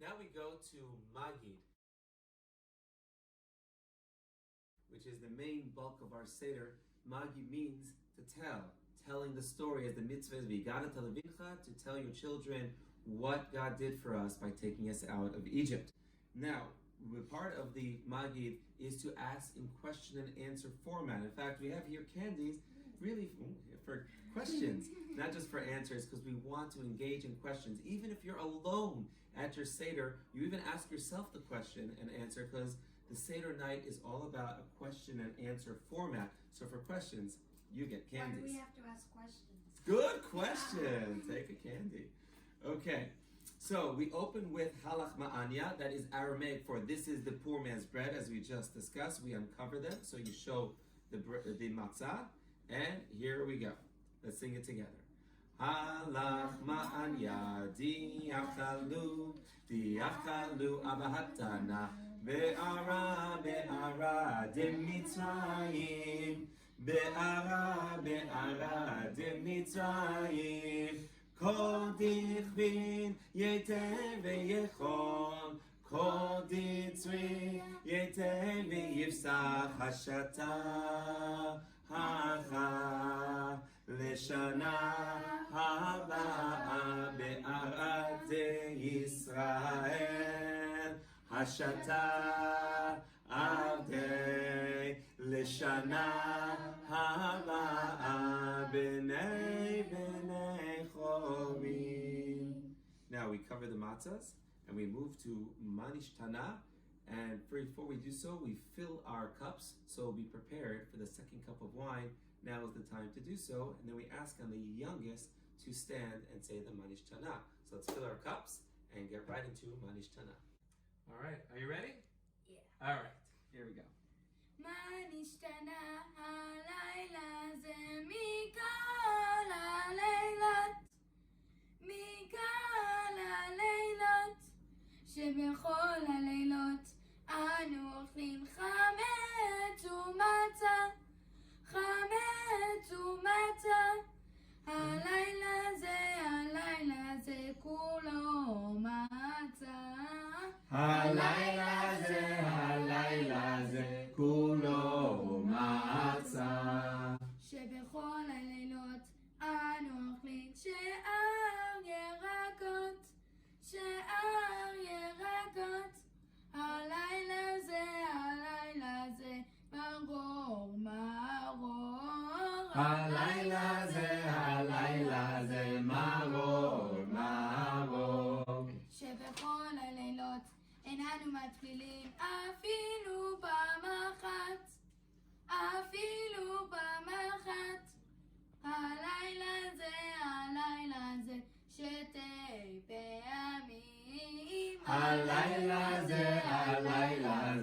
Now we go to Magid, which is the main bulk of our Seder. Magid means to tell, telling the story as the mitzvah is V'igada televincha, to tell your children what God did for us by taking us out of Egypt. Now, part of the Magid is to ask in question and answer format. In fact, we have here candies really for questions, not just for answers, because we want to engage in questions. Even if you're alone at your Seder, you even ask yourself the question and answer, because the Seder night is all about a question and answer format. So for questions, you get candies. Why do we have to ask questions? Good question. Take a candy. Okay. So we open with halach ma'anya, that is Aramaic for this is the poor man's bread, as we just discussed. We uncover them, so you show the matzah, and here we go. Let's sing it together. Halach ma'anya di'achalu abahatana be'ara demitzrayim be'ara demitzrayim Kol dichvin yeter v'yechon Kol ditzri yeter v'yifsach hashata hacha Leshana haba be'arat Yisrael Hashata avdei Leshana haba b'nei chorim. Now we cover the matzahs and we move to manishtana. And before we do so, we fill our cups. So be prepared for the second cup of wine. Now is the time to do so. And then we ask on the youngest to stand and say the manishtana. So let's fill our cups and get right into manishtana. All right, are you ready? Yeah. All right, here we go. Manishtana halayla ze mikal haleilot mikal haleilot שבכל הלילות אנו אוכלים חמץ ומצה חמץ ומצה הלילה זה כולו מצה הלילה זה כולו מצה שבכל הלילות אנו אוכלים שאר ירקות שאר ירקות הלילה זה מרור מרור הלילה זה מרור מרור שבכל הלילות איננו מתפילים אפילו פעם אחת הלילה זה שתי פעמים הלילה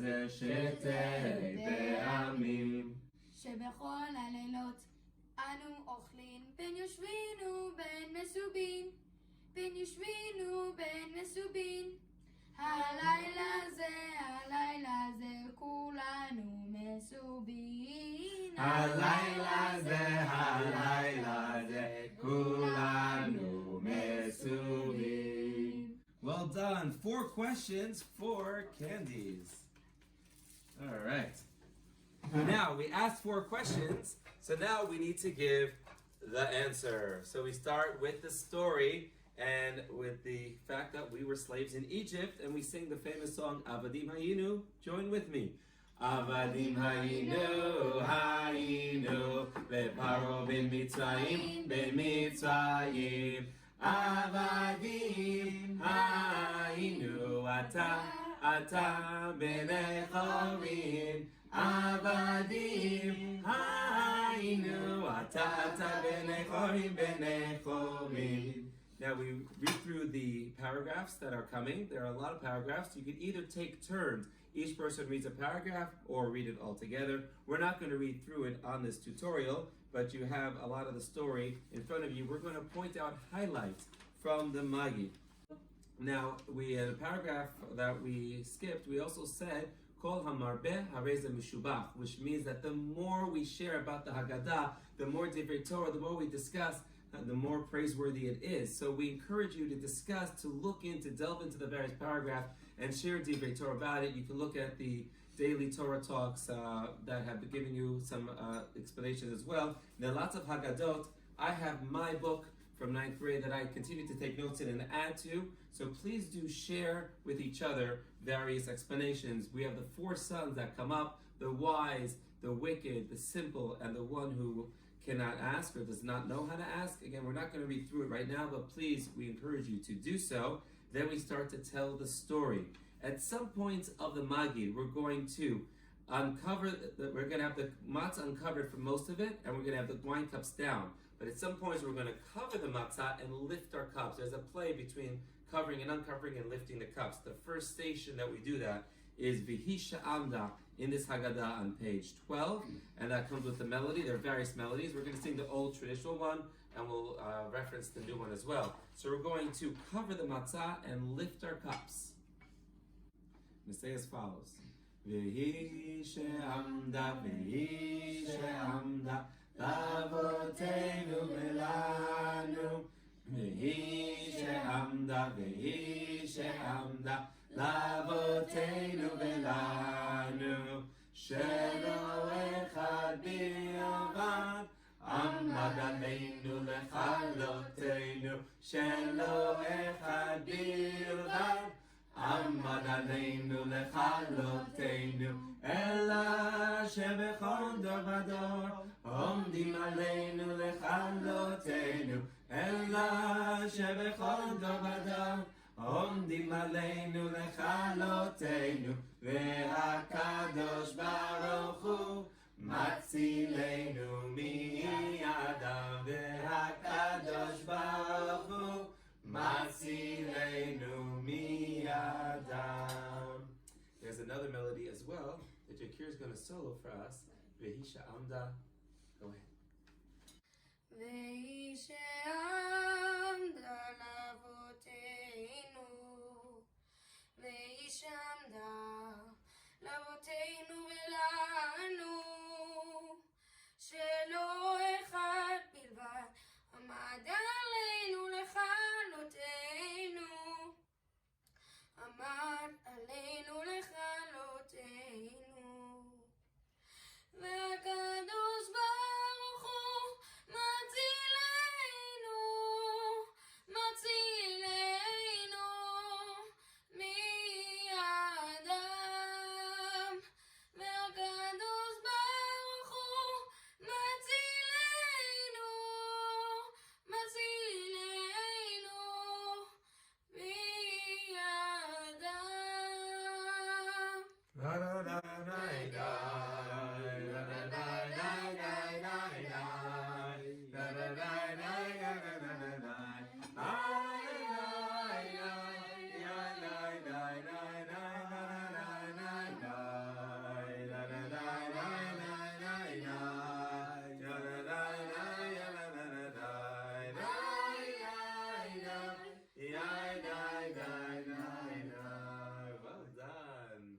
זה שתי פעמים שבכל הלילות אנו אוכלים בין יושבין ובין מסובין הלילה זה כולנו מסובין הלילה זה כולנו מסובין. Well done. 4 questions, 4 candies. All right. Now we asked 4 questions, so now we need to give the answer. So we start with the story and with the fact that we were slaves in Egypt, and we sing the famous song Avadim Hayinu. Join with me. Avadim Hayinu, Hayinu, Leparo ben Mitzrayim, Avadim Hayinu, Ata b'nei chorim. Avadim Hayinu, Ata b'nei chorim. Now we read through the paragraphs that are coming. There are a lot of paragraphs. You could either take turns. Each person reads a paragraph or read it all together. We're not going to read through it on this tutorial, but you have a lot of the story in front of you. We're going to point out highlights from the Magid. Now, we had a paragraph that we skipped. We also said, Kol hamarbeh hareze mishubach, which means that the more we share about the Haggadah, the more Divrei Torah, the more we discuss, the more praiseworthy it is. So we encourage you to discuss, to look into, delve into the various paragraphs and share Divrei Torah about it. You can look at the daily Torah talks that have given you some explanations as well. There are lots of Haggadot. I have my book from 9th grade that I continue to take notes in and add to. So please do share with each other various explanations. We have the 4 sons that come up, the wise, the wicked, the simple, and the one who cannot ask or does not know how to ask. Again, we're not going to read through it right now, but please, we encourage you to do so. Then we start to tell the story. At some points of the Magid, we're going to uncover, we're going to have the matzah uncovered for most of it, and we're going to have the wine cups down. But at some points, we're going to cover the matzah and lift our cups. There's a play between covering and uncovering and lifting the cups. The first station that we do that is Vihi She'amda in this Haggadah on page 12, and that comes with the melody. There are various melodies. We're going to sing the old traditional one, and we'll reference the new one as well. So we're going to cover the matzah and lift our cups. We say as follows: Vihi She'amda, Vihi She'amda, Lavoteinu Velanu, Vihi She'amda, Vihi She'amda, Lavoteinu Velanu, Shelo Echad B'Yavad, Amad Aleinu Lechalotenu, Shelo Echad B'Yavad, Amad Aleinu Lechalotenu, Ela Shebechol Dor Vador, Omdim Aleinu Lechalotenu, Ela Shebechol Dor Vador, Omdim Aleinu Lechalotenu, Ve'akadosh Baruch Hu Matzilenu Miyadam, Ve'akadosh Baruch Hu Matzilenu Miyadam. There's another melody as well that Jakir is going to solo for us. Vihi She'amda. Go ahead. Vihi She'amda Lavoteinu, Vihi She'amda Lavoteinu Velanu, Shelo Echad Bilvad, Amad Aleinu Lechalotenu, Amad Aleinu Lechalotenu, Ve'akadosh Baruch Hu Matzilenu, Matzilenu Miyadam, Ve'akadosh Baruch Hu Matzilenu, Matzilenu Miyadam.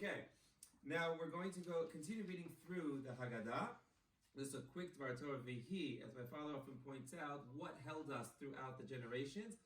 Okay, now we're going to continue reading through the Haggadah. This is a quick Dvar Torah Vihi, as my father often points out, what held us throughout the generations.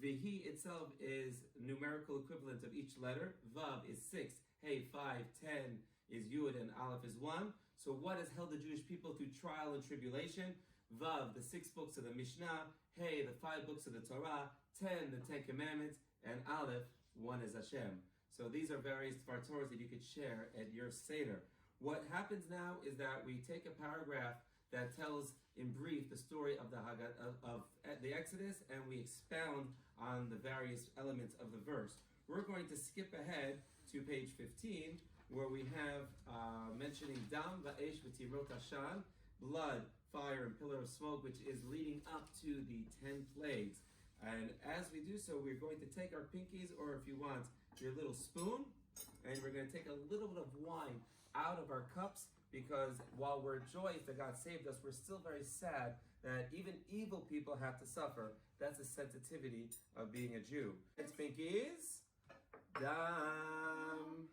Vihi itself is numerical equivalent of each letter. Vav is 6, Hey 5, 10 is Yud, and Aleph is 1. So what has held the Jewish people through trial and tribulation? Vav, the 6 books of the Mishnah. Hey, the 5 books of the Torah. 10, the 10 Commandments. And Aleph, 1 is Hashem. So these are various Dvar Torahs that you could share at your Seder. What happens now is that we take a paragraph that tells in brief the story of the Exodus, and we expound on the various elements of the verse. We're going to skip ahead to page 15, where we have mentioning Dam va'esh v'tirot ashan, blood, fire, and pillar of smoke, which is leading up to the 10 plagues. And as we do so, we're going to take our pinkies, or if you want, your little spoon, and we're going to take a little bit of wine out of our cups, because while we're joyous that God saved us, we're still very sad that even evil people have to suffer. That's the sensitivity of being a Jew. It's pinkies. Dam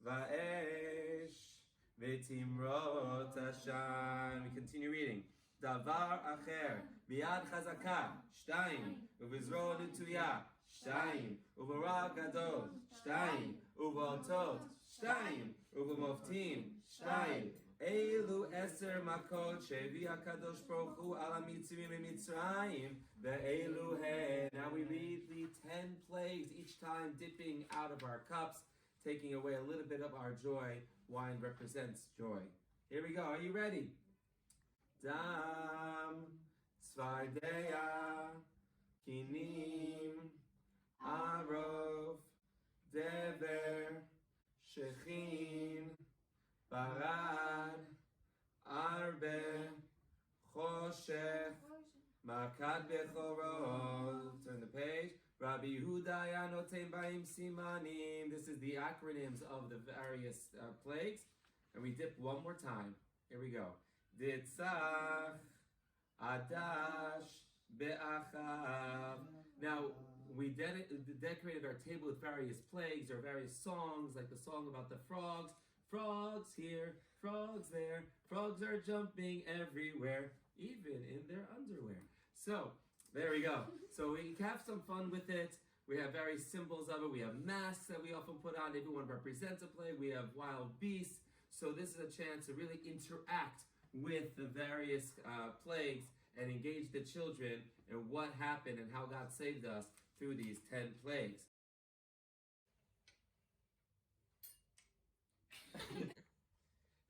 va'esh v'timrot ashan. We continue reading. דבר אחר, ביד חזקה, 2, ובזרוע נטויה, 2, וברע גדול, 2, ובאותות, 2, ובמופתים, 2. אלו 10 מכות שהביא הקדוש ברוך הוא על המצרים ממצרים, ואלו הן. Now we read the 10 plagues, each time dipping out of our cups, taking away a little bit of our joy. Wine represents joy. Here we go. Are you ready? Dam, Tzvardeya, Kinim, Arov, Dever, Shechin, Barad, Arbe, Choshech, Makad Bechorot. Turn the page. Rabbi Yehuda Yanotem Baim Simanim. This is the acronyms of the various plagues. And we dip one more time. Here we go. Ditzach, Adash, Be'achav. Now, we decorated our table with various plagues or various songs, like the song about the frogs. Frogs here, frogs there. Frogs are jumping everywhere, even in their underwear. So, there we go. So we have some fun with it. We have various symbols of it. We have masks that we often put on. Everyone represents a plague. We have wild beasts. So this is a chance to really interact with the various plagues and engage the children in what happened and how God saved us through these 10 plagues.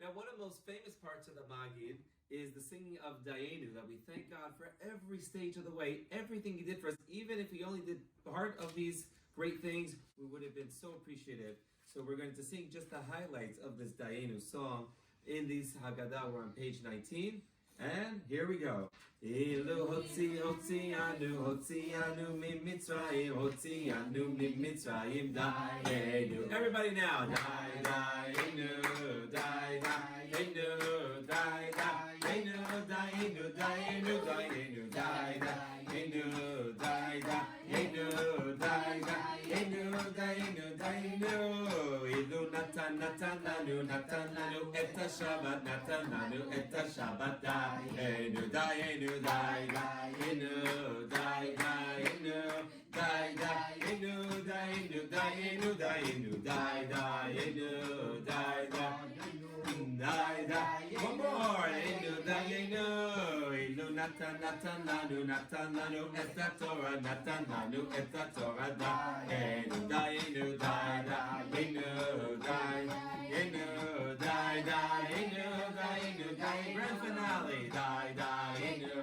Now, one of the most famous parts of the Magid is the singing of Dayenu, that we thank God for every stage of the way, everything He did for us. Even if He only did part of these great things, we would have been so appreciative. So we're going to sing just the highlights of this Dayenu song in this Haggadah. We're on page 19. And here we go. Ilu hotzi hotzi anu mi Mitzrayim Dayenu. Everybody now. Dayenu, Dayenu, Dayenu, Dayenu, Dayenu, Dayenu, Dayenu, Dayenu, Dayenu, Dayenu. Ilu natan lanu et Shabbat, natan lanu et Shabbat. Dayenu, Dayenu, Dayenu, Dayenu, Dayenu, Dayenu, Dayenu, Dayenu, Dayenu, Dayenu. One more. Dayenu, Dayenu. Ilu natan lanu et Torah, natan lanu et Torah. Dayenu, Dayenu, Dayenu, Dayenu, Dayenu, Dayenu. Grand finale. Dayenu,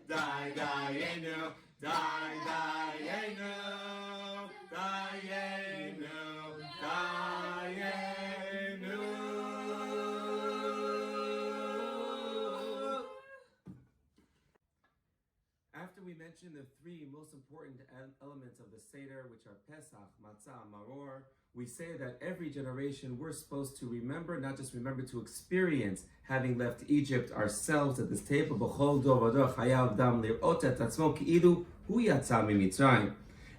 Dayenu, Dayenu, Dayenu, Dayenu. After we mention the 3 most important elements of the Seder, which are Pesach, Matzah, Maror, we say that every generation we're supposed to remember, not just remember, to experience having left Egypt ourselves at this table.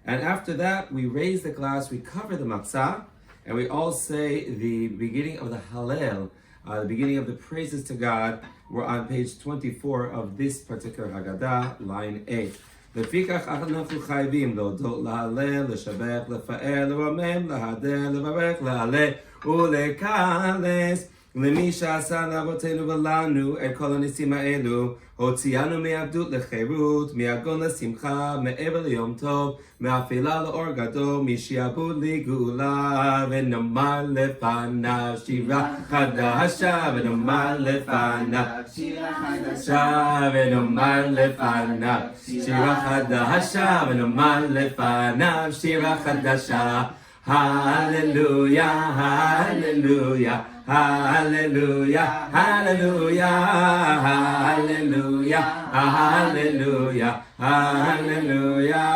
And after that, we raise the glass, we cover the matzah, and we all say the beginning of the Hallel, the beginning of the praises to God. We're on page 24 of this particular Haggadah, line 8. לפיכך אנחנו חייבים להודות, להלל, לשבח, לפאר, לרומם, להדר, לברך, להלל ולקלס למי שעשה לאבותינו ולנו את כל הניסים האלו, הוציאנו מעבדות לחירות, מהגון לשמחה, מעבר ליום טוב, מאפלה לאור גדול, משעבוד לגאולה, ונאמר לפניו שירה חדשה, ונאמר לפניו שירה חדשה, ונאמר לפניו שירה חדשה, ונאמר לפניו שירה חדשה. Hallelujah, hallelujah, hallelujah, hallelujah, hallelujah, hallelujah, hallelujah,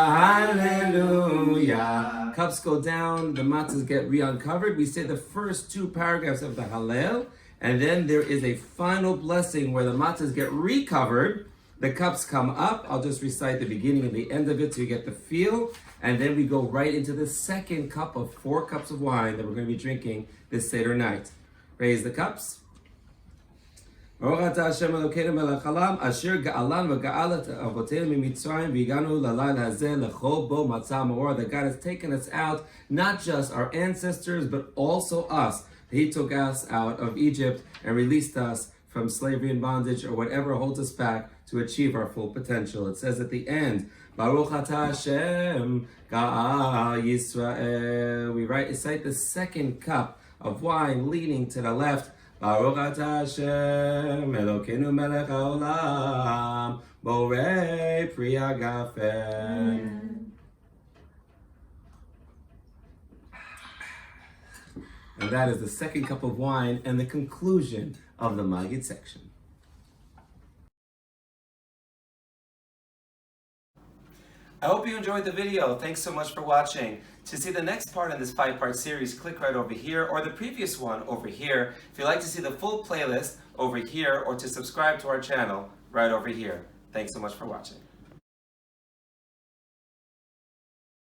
hallelujah. Cups go down, the matzahs get re-uncovered. We say the first 2 paragraphs of the Hallel, and then there is a final blessing where the matzahs get recovered. The cups come up. I'll just recite the beginning and the end of it so you get the feel. And then we go right into the second cup of 4 cups of wine that we're going to be drinking this Seder night. Raise the cups. ברוך אתה השם אלוקינו מלך העולם, אשר גאלנו וגאל את אבותינו ממצרים, והגענו ללילה הזה לכל בו מצא מאור, that God has taken us out, not just our ancestors, but also us. He took us out of Egypt and released us from slavery and bondage or whatever holds us back to achieve our full potential. It says at the end, Baruch atah Hashem Ga'al Yisrael. We recite the second cup of wine leaning to the left. Baruch atah Hashem Elokeinu melech haolam borei pri hagafen. And that is the second cup of wine and the conclusion of the Magid section. I hope you enjoyed the video. Thanks so much for watching. To see the next part in this 5-part series, click right over here, or the previous one over here. If you'd like to see the full playlist, over here, or to subscribe to our channel, right over here. Thanks so much for watching.